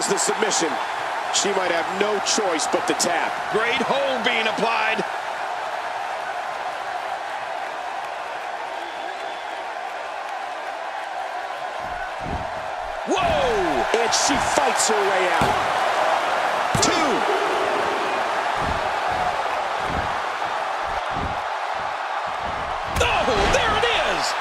There's the submission. She might have no choice but to tap. Great hold being applied. Whoa! And she fights her way out. 2. Oh, there it is!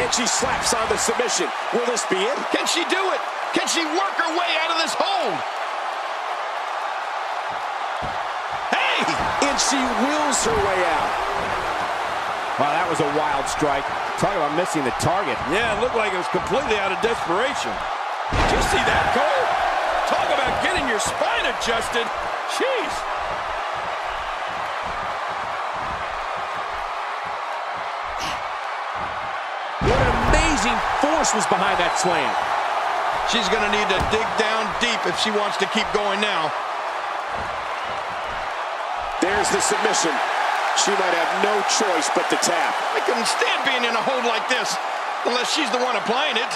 And she slaps on the submission. Will this be it? Can she do it? Can she work her way out of this hold? And she wills her way out. Wow, that was a wild strike. Talk about missing the target. Yeah, it looked like it was completely out of desperation. Did you see that, Cole? Talk about getting your spine adjusted. Jeez. What an amazing force was behind that slam. She's going to need to dig down deep if she wants to keep going now. There's the submission. She might have no choice but to tap. I couldn't stand being in a hold like this unless she's the one applying it.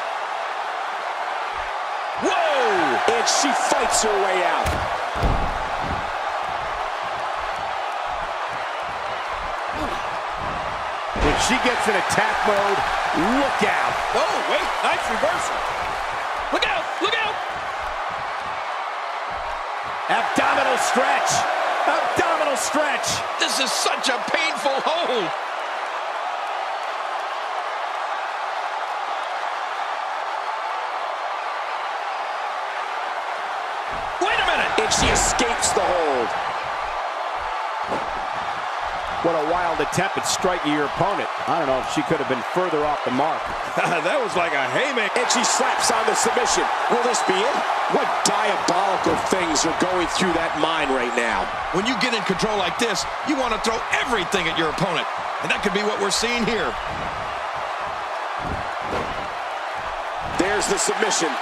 Whoa! And she fights her way out. When she gets in attack mode, look out. Oh, wait, nice reversal. Look out, look out. Abdominal stretch. Abdominal stretch. This is such a painful hold. Wait a minute. And she escapes the hold. What a wild attempt at striking your opponent. I don't know if she could have been further off the mark. That was like a haymaker. And she slaps on the submission. Will this be it? What diabolical things are going through that mind right now? When you get in control like this, you want to throw everything at your opponent. And that could be what we're seeing here. There's the submission.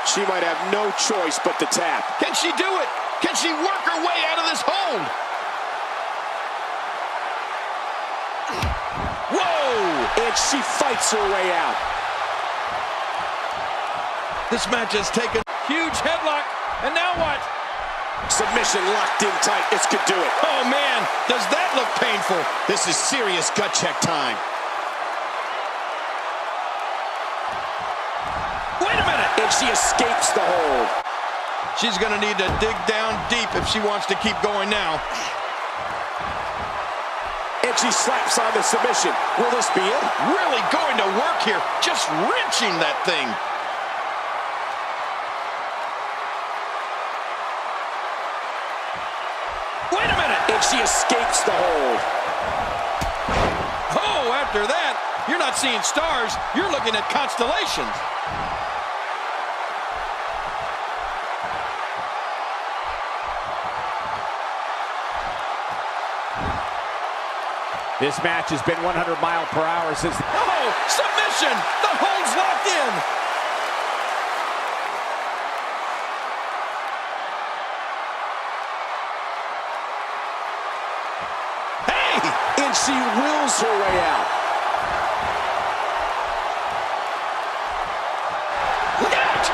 She might have no choice but to tap. Can she do it? Can she work her way out of this hold? Whoa! And she fights her way out. This match has taken huge headlock. And now what? Submission locked in tight. This could do it. Oh, man. Does that look painful? This is serious gut check time. Wait a minute. And she escapes the hold. She's going to need to dig down deep if she wants to keep going now. And she slaps on the submission. Will this be it? Really going to work here. Just wrenching that thing. Wait a minute. And she escapes the hold. Oh, after that, you're not seeing stars. You're looking at constellations. This match has been 100 miles per hour since... Oh, submission! The hold's locked in! Hey! And she wills her way out. Look out!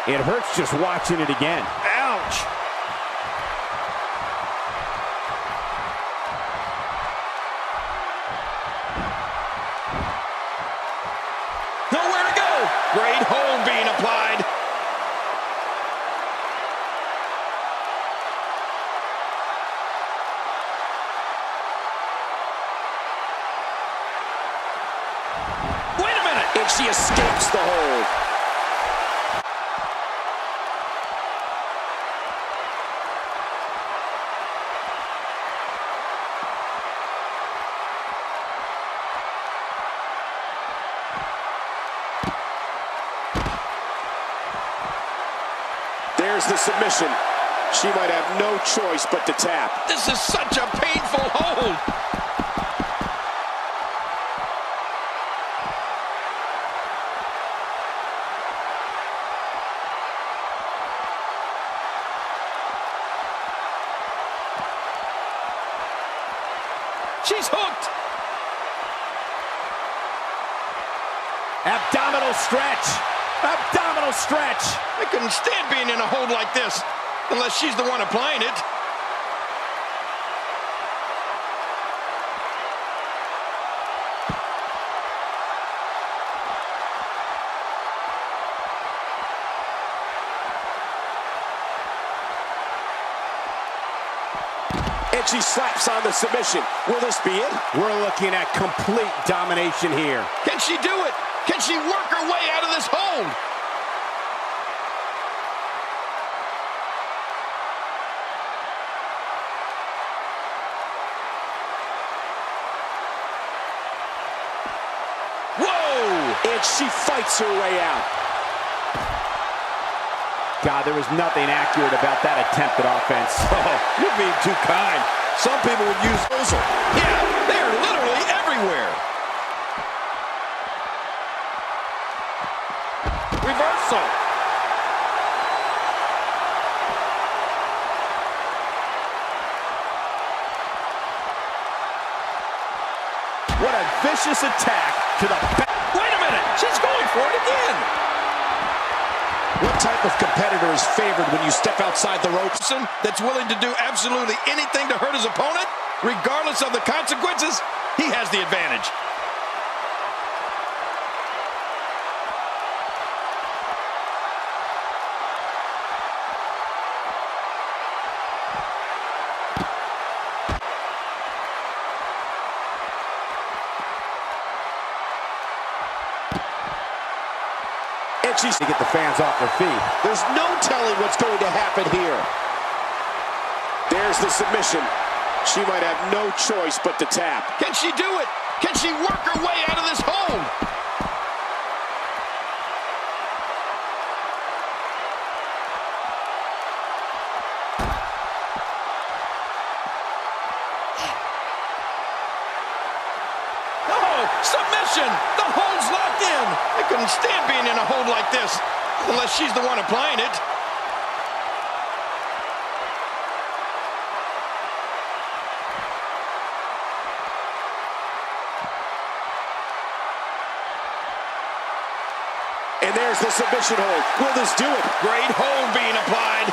It hurts just watching it again. Ouch! Nowhere to go! Great hold being applied. Wait a minute! And she escapes the hold. There's the submission. She might have no choice but to tap. This is such a painful hold. She's hooked. Abdominal stretch. Abdominal stretch. I couldn't stand being in a hold like this unless she's the one applying it. And she slaps on the submission. Will this be it? We're looking at complete domination here. Can she do it? Can she work her way out of this hold? Whoa! And she fights her way out. God, there was nothing accurate about that attempt at offense. Oh, you're being too kind. Some people would use those. Yeah, they're literally everywhere. Reversal. What a vicious attack to the back. Wait a minute. She's going for it again. What type of competitor is favored when you step outside the ropes? That's willing to do absolutely anything to hurt his opponent, regardless of the consequences, he has the advantage. And she's To get the fans off their feet. There's no telling what's going to happen here. There's the submission. She might have no choice but to tap. Can she do it? Can she work her way out of this hold? Oh, submission! The hold's locked in! I couldn't stand being in a hold like this, unless she's the one applying it. And there's the submission hold. Will this do it? Great hold being applied.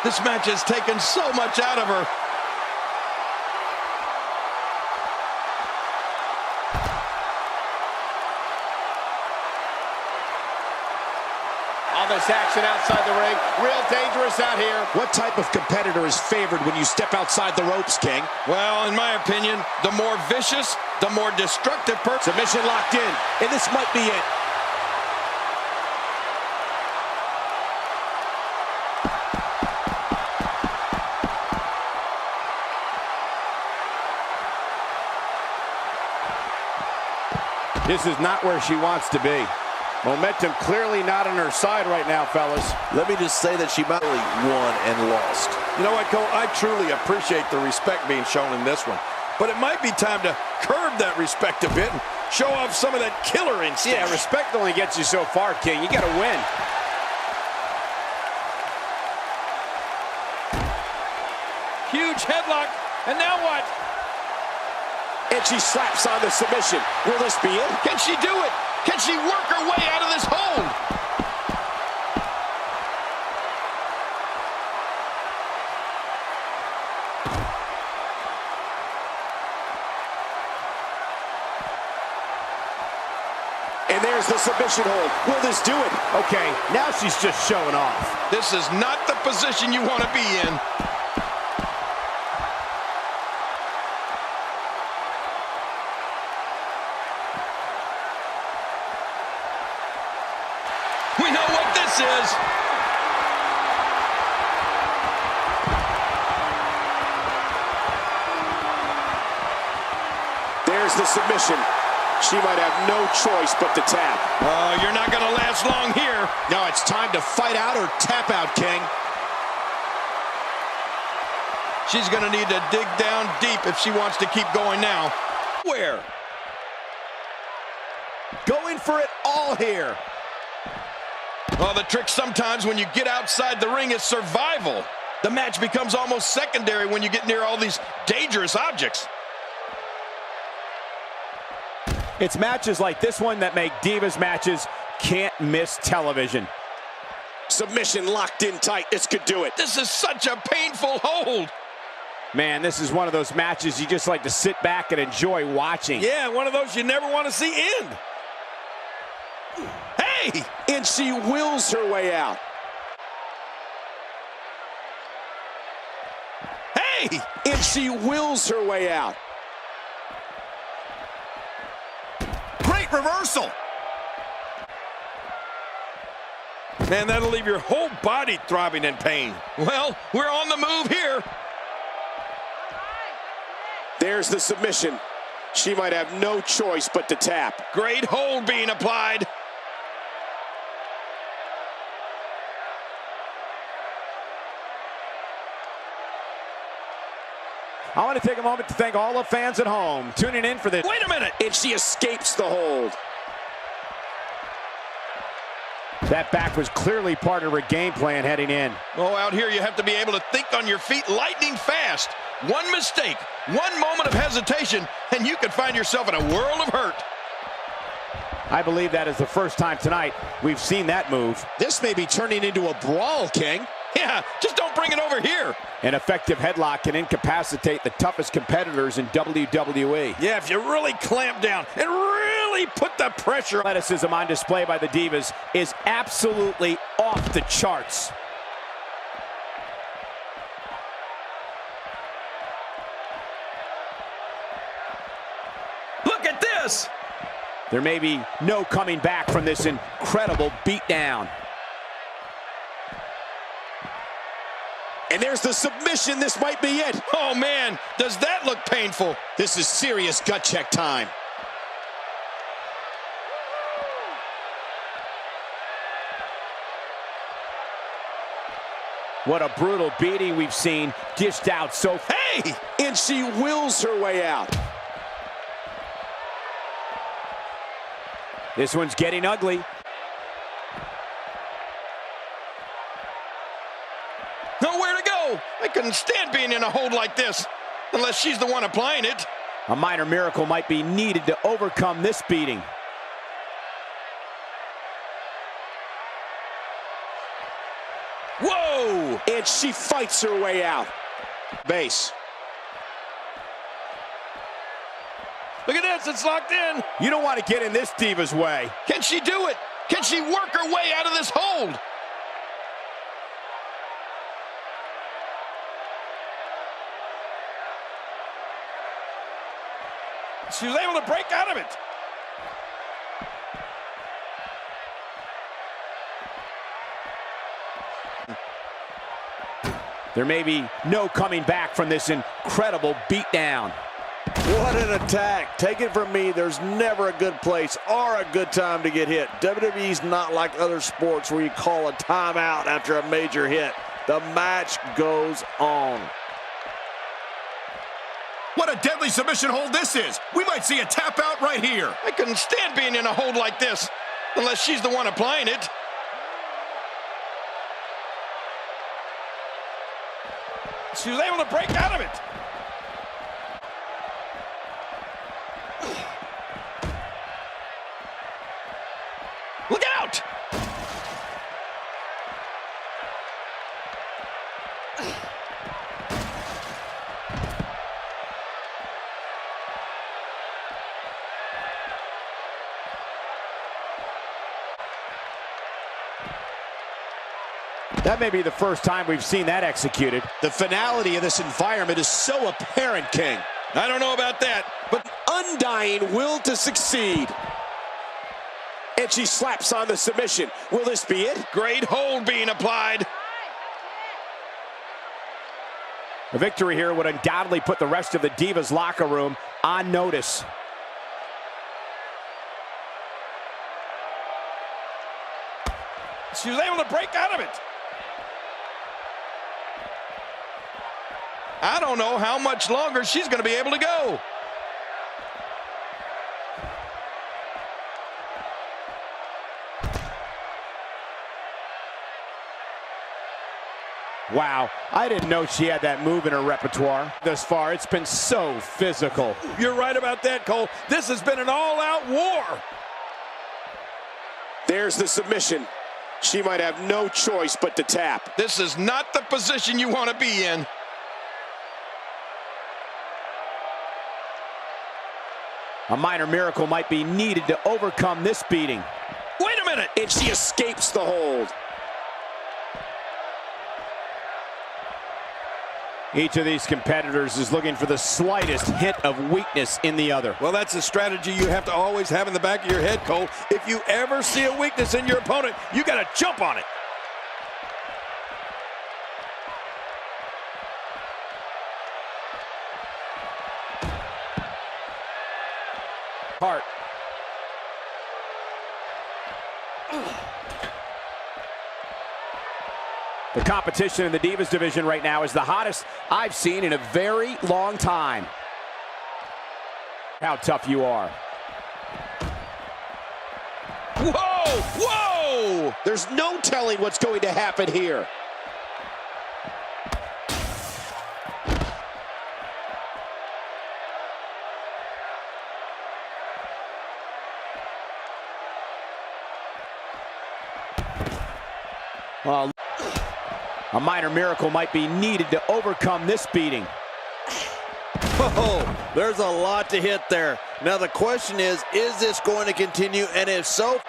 This match has taken so much out of her. All this action outside the ring. Real dangerous out here. What type of competitor is favored when you step outside the ropes, King? Well, in my opinion, the more vicious, the more destructive person. Submission locked in, and this might be it. This is not where she wants to be. Momentum clearly not on her side right now, fellas. Let me just say that she might have won and lost. You know what, Cole? I truly appreciate the respect being shown in this one. But it might be time to curb that respect a bit and show off some of that killer instinct. Yeah, respect only gets you so far, King. You got to win. Huge headlock. And now what? And she slaps on the submission. Will this be it? Can she do it? Can she work her way out of this hold? And there's the submission hold. Will this do it? Okay, now she's just showing off. This is not the position you want to be in. We know what this is. There's There's the submission. She might have no choice but to tap. Oh, you're not going to last long here. No, it's time to fight out or tap out, King. She's going to need to dig down deep if she wants to keep going now. Where? Going for it all here. Oh, the trick sometimes when you get outside the ring is survival. The match becomes almost secondary when you get near all these dangerous objects. It's matches like this one that make Divas matches can't miss television. Submission locked in tight. This could do it. This is such a painful hold. Man, this is one of those matches you just like to sit back and enjoy watching. Yeah, one of those you never want to see end. Hey! And she wills her way out. Hey! And she wills her way out. Great reversal. Man, that'll leave your whole body throbbing in pain. Well, we're on the move here. There's the submission. She might have no choice but to tap. Great hold being applied. I want to take a moment to thank all the fans at home tuning in for this. Wait a minute. And she escapes the hold. That back was clearly part of her game plan heading in. Oh, out here you have to be able to think on your feet lightning fast. One mistake, one moment of hesitation, and you could find yourself in a world of hurt. I believe that is the first time tonight we've seen that move. This may be turning into a brawl, King. Yeah, just don't bring it over here. An effective headlock can incapacitate the toughest competitors in WWE. Yeah, if you really clamp down and really put the pressure. Athleticism on display by the Divas is absolutely off the charts. Look at this. There may be no coming back from this incredible beatdown. And there's the submission. This might be it. Oh, man, does that look painful? This is serious gut check time. What a brutal beating we've seen dished out so far. Hey! And she wills her way out. This one's getting ugly. Nowhere to go. I couldn't stand being in a hold like this, unless she's the one applying it. A minor miracle might be needed to overcome this beating. Whoa! And she fights her way out. Base. Look at this, it's locked in. You don't want to get in this Diva's way. Can she do it? Can she work her way out of this hold? She was able to break out of it. There may be no coming back from this incredible beatdown. What an attack. Take it from me, there's never a good place or a good time to get hit. WWE's not like other sports where you call a timeout after a major hit. The match goes on. What a deadly submission hold this is. We might see a tap out right here. I couldn't stand being in a hold like this, unless she's the one applying it. She was able to break out of it. Look out! That may be the first time we've seen that executed. The finality of this environment is so apparent, King. I don't know about that, but Undying will to succeed. And she slaps on the submission. Will this be it? great hold being applied. A victory here would undoubtedly put the rest of the Divas locker room on notice. She was able to break out of it. I don't know how much longer she's going to be able to go. Wow, I didn't know she had that move in her repertoire. Thus far, it's been so physical. You're right about that, Cole. This has been an all-out war. There's the submission. She might have no choice but to tap. This is not the position you want to be in. A minor miracle might be needed to overcome this beating. Wait a minute. And she escapes the hold. Each of these competitors is looking for the slightest hint of weakness in the other. Well, that's a strategy you have to always have in the back of your head, Cole. If you ever see a weakness in your opponent, you got to jump on it. Heart. The competition in the Divas division right now is the hottest I've seen in a very long time. How tough you are. Whoa! Whoa! There's no telling what's going to happen here. Well, a minor miracle might be needed to overcome this beating. Oh, there's a lot to hit there. Now the question is this going to continue? And if so,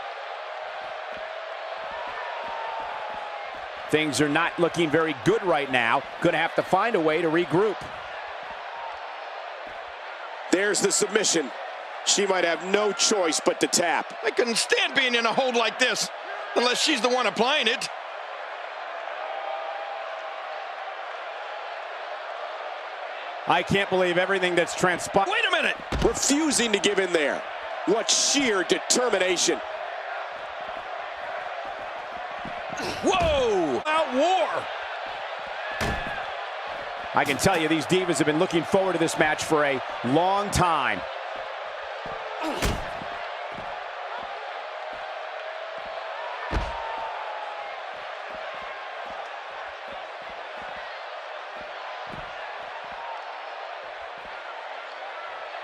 things are not looking very good right now. Gonna have to find a way to regroup. There's the submission. She might have no choice but to tap. I couldn't stand being in a hold like this unless she's the one applying it. I can't believe everything that's transpired. Wait a minute! Refusing to give in there. What sheer determination. Whoa! Out war! I can tell you these Divas have been looking forward to this match for a long time.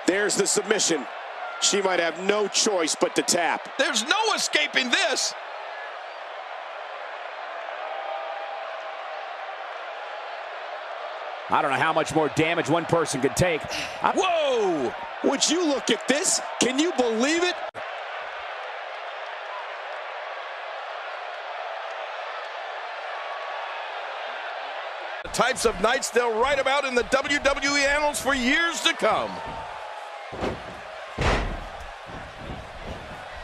There's the submission. She might have no choice but to tap. There's no escaping this. I don't know how much more damage one person could take. Whoa! Would you look at this? Can you believe it? The types of nights they'll write about in the WWE annals for years to come.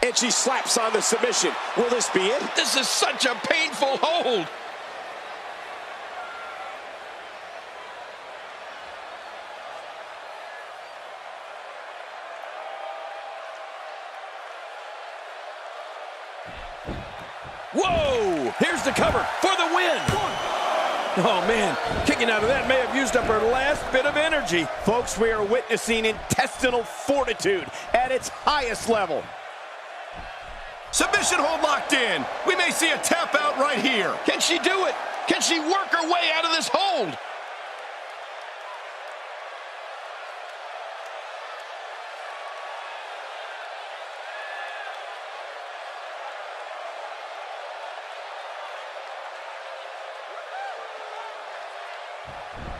And she slaps on the submission. Will this be it? This is such a painful hold. Whoa! Here's the cover for the win. Oh, man. Kicking out of that may have used up her last bit of energy. Folks, we are witnessing intestinal fortitude at its highest level. Submission hold locked in. We may see a tap out right here. Can she do it? Can she work her way out of this hold?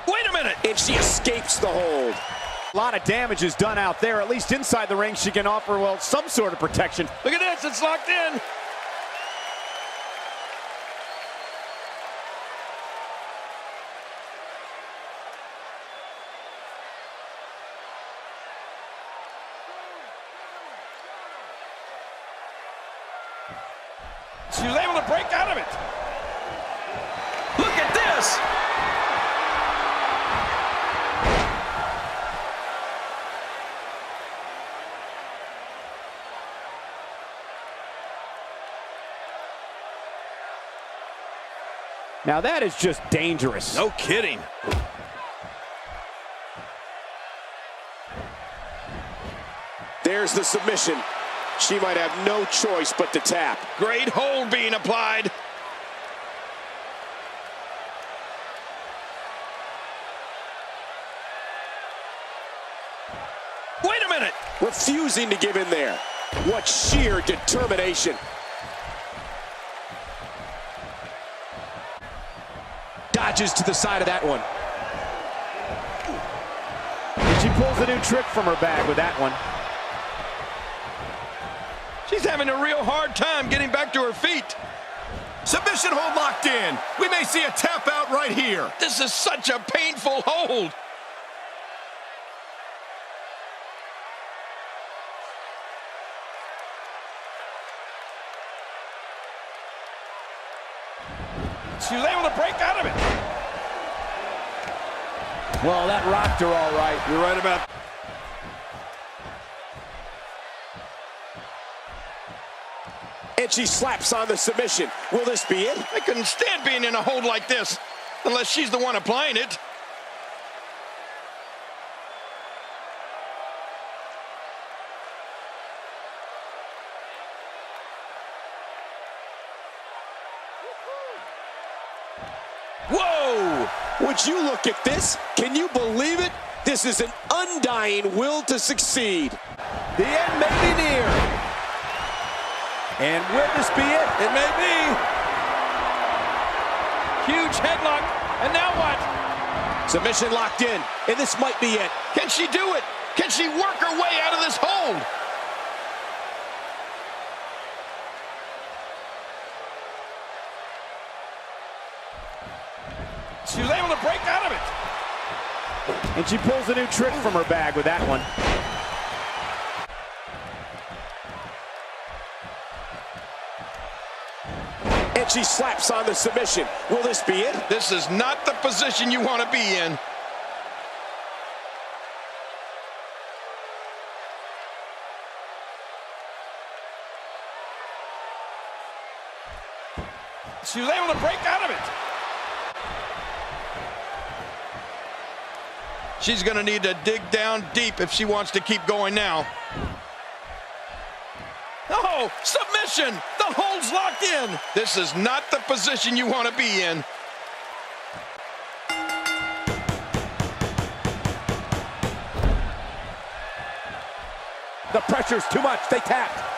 Wait a minute! And she escapes the hold. A lot of damage is done out there. At least inside the ring, she can offer, well, some sort of protection. Look at this, it's locked in. She was able to break out of it. Look at this. Now that is just dangerous. No kidding. There's the submission. She might have no choice but to tap. Great hold being applied. Wait a minute. Refusing to give in there. What sheer determination. Dodges to the side of that one. And she pulls a new trick from her bag with that one. She's having a real hard time getting back to her feet. Submission hold locked in. We may see a tap out right here. This is such a painful hold. She was able to break out of it. Well, that rocked her all right. You're right about. And she slaps on the submission. Will this be it? I couldn't stand being in a hold like this, unless she's the one applying it. Whoa! Would you look at this? Can you believe it? This is an undying will to succeed. The end may be near. And will this be it? It may be. Huge headlock. And now what? Submission locked in, and this might be it. Can she do it? Can she work her way out of this hold? She was able to break out of it. And she pulls a new trick from her bag with that one. And she slaps on the submission. Will this be it? This is not the position you want to be in. She was able to break out of it. She's going to need to dig down deep if she wants to keep going now. Oh, submission! The hold's locked in. This is not the position you want to be in. The pressure's too much. They tapped.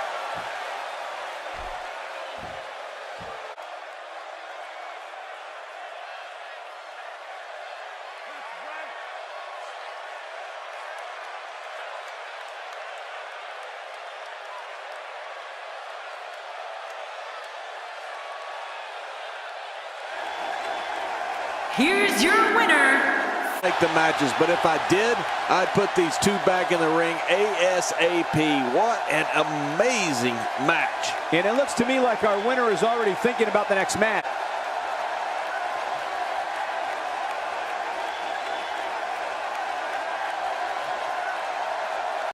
Here's your winner. Make the matches, but if I did, I'd put these two back in the ring ASAP. What an amazing match. And it looks to me like our winner is already thinking about the next match.